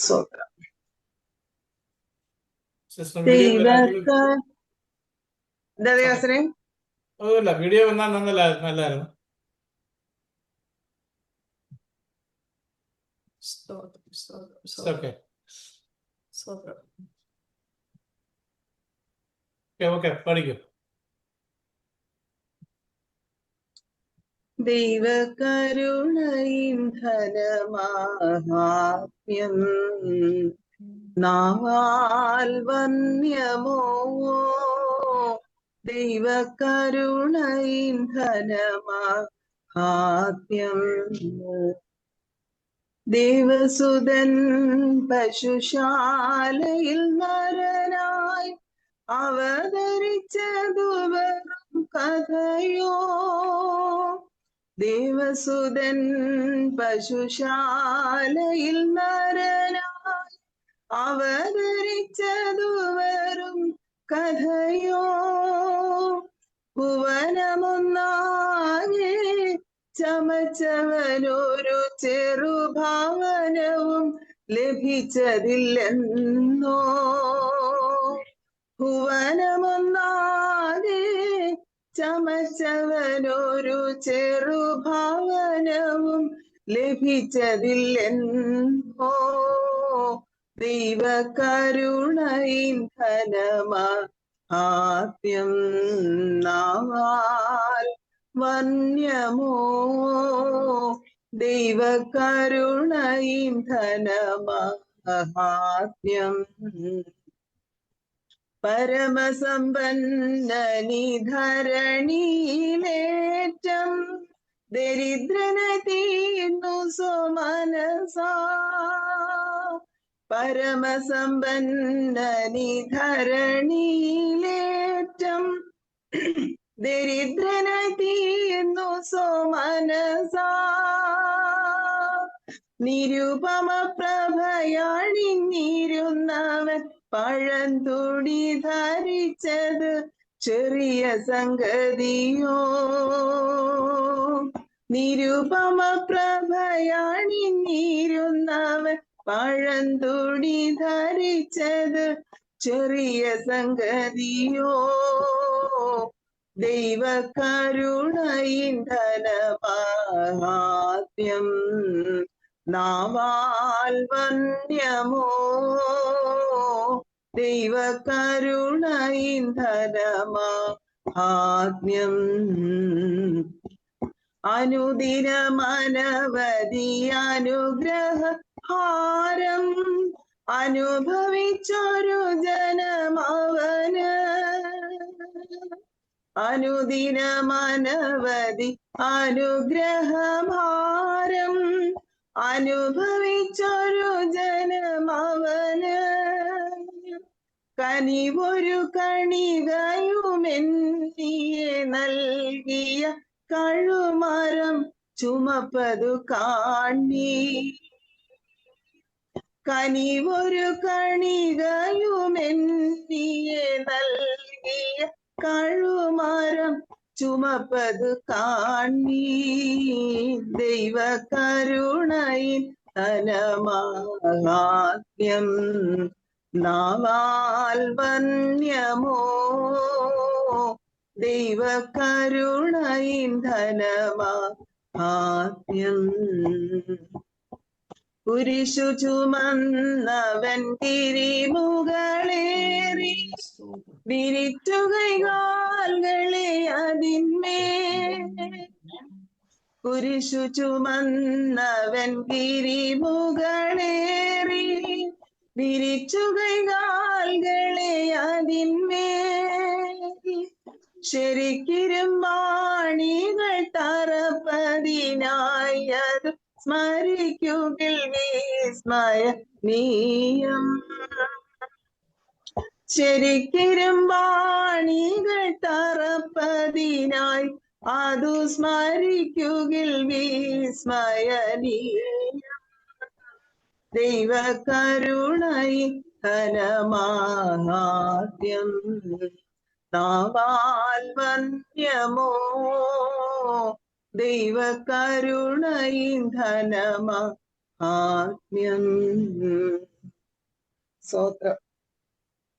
സ്വതന്ത്രം. വീഡിയോ വന്നാൽ നല്ലതായിരുന്നു. പഠിക്കും. ദൈവകരുണയിൻ ഘനമാഹാത്മ്യം നാവാൽ വന്യമോ. ദൈവകരുണയിൻ ഘനമാഹാത്മ്യം ദേവസുതൻ പശുശാലയിൽ നരനായി അവതരിച്ചതു വെറും കഥയോ. ദേവസുതൻ പശുശാലയിൽ നരനായി അവതരിച്ചതു വെറും കഥയോ. ഭുവനമൊന്നാകെ ചമച്ചവനൊരു ചെറുഭാവനവും ലഭിച്ചതില്ലെന്നോ. ഭുവനമൊന്നാകെ ചമച്ചവനൊരു ചെറുഭാവനവും ലഭിച്ചതില്ലെന്നോ. ദൈവകരുണയിൻ ഘനമാഹാത്മ്യം നാവാൽ വന്യമോ. ദൈവകരുണയിൻ ഘനമാഹാത്മ്യം പരമസമ്പന്നനി ധരണിയിലേറ്റം ദരിദ്രനായി തീർന്നു സ്വമനസാ. പരമസമ്പന്നനി ധരണിയിലേറ്റം ദരിദ്രനായി തീർന്നു സ്വമനസാ. നിരുപമ പ്രഭയാണിഞ്ഞിരുന്നവൻ പഴന്തുണി ധരിച്ചത് ചെറിയ സംഗതിയോ. നിരുപമ പ്രഭയാണിഞ്ഞിരുന്നവൻ പഴന്തുണി ധരിച്ചത് ചെറിയ സംഗതിയോ. ദൈവകരുണയിൻ ഘനമാഹാത്മ്യം നാവാൽ വന്യമോ. ദൈവകരുണയിൻ ഘനമാഹാത്മ്യം അനുദിനമനവധി അനുഗ്രഹഹാരം അനുഭവിച്ചൊരു ജനമവന്. അനുദിനമനവധി അനുഗ്രഹഭാരം അനുഭവിച്ചൊരു ജനമവന്. കനിവൊരു കണികയുമെന്നിയെ നൽകിയ കഴുമരം ചുമപ്പതു കാണി. കനിവൊരു കണികയുമെന്നിയെ നൽകിയ കഴുമരം ചുമപ്പതു കാണി. ദൈവകരുണയിൻ ഘനമാഹാത്മ്യം നാവാൽ വന്യമോ. ദൈവകരുണയിൻ ഘനമാഹാത്മ്യം കുരിശു ചുമന്നവൻ തിരിമുകളേറി വിരിറ്റുകൈകാൽകളെ അതിന്മേൽ. കുരിശു ചുമന്നവൻ തിരിമുകളേറി വിരിച്ചുകൈകാൽകളെ അതിന്മേൽ. ശരിക്കിരുമ്പാണികൾ തറപ്പതിനായി അത് സ്മരിക്കുകിൽ വിസ്മയനീയം. ശരിക്കിരുമ്പാണികൾ തറപ്പതിനായി അതു സ്മരിക്കുകിൽ വിസ്മയനീയം. ദൈവകരുണയിൻ ഘനമാഹാത്മ്യം നാവാൽ വന്യമോ. ദൈവകരുണയിൻ ഘനമാഹാത്മ്യം സ്തോത്രം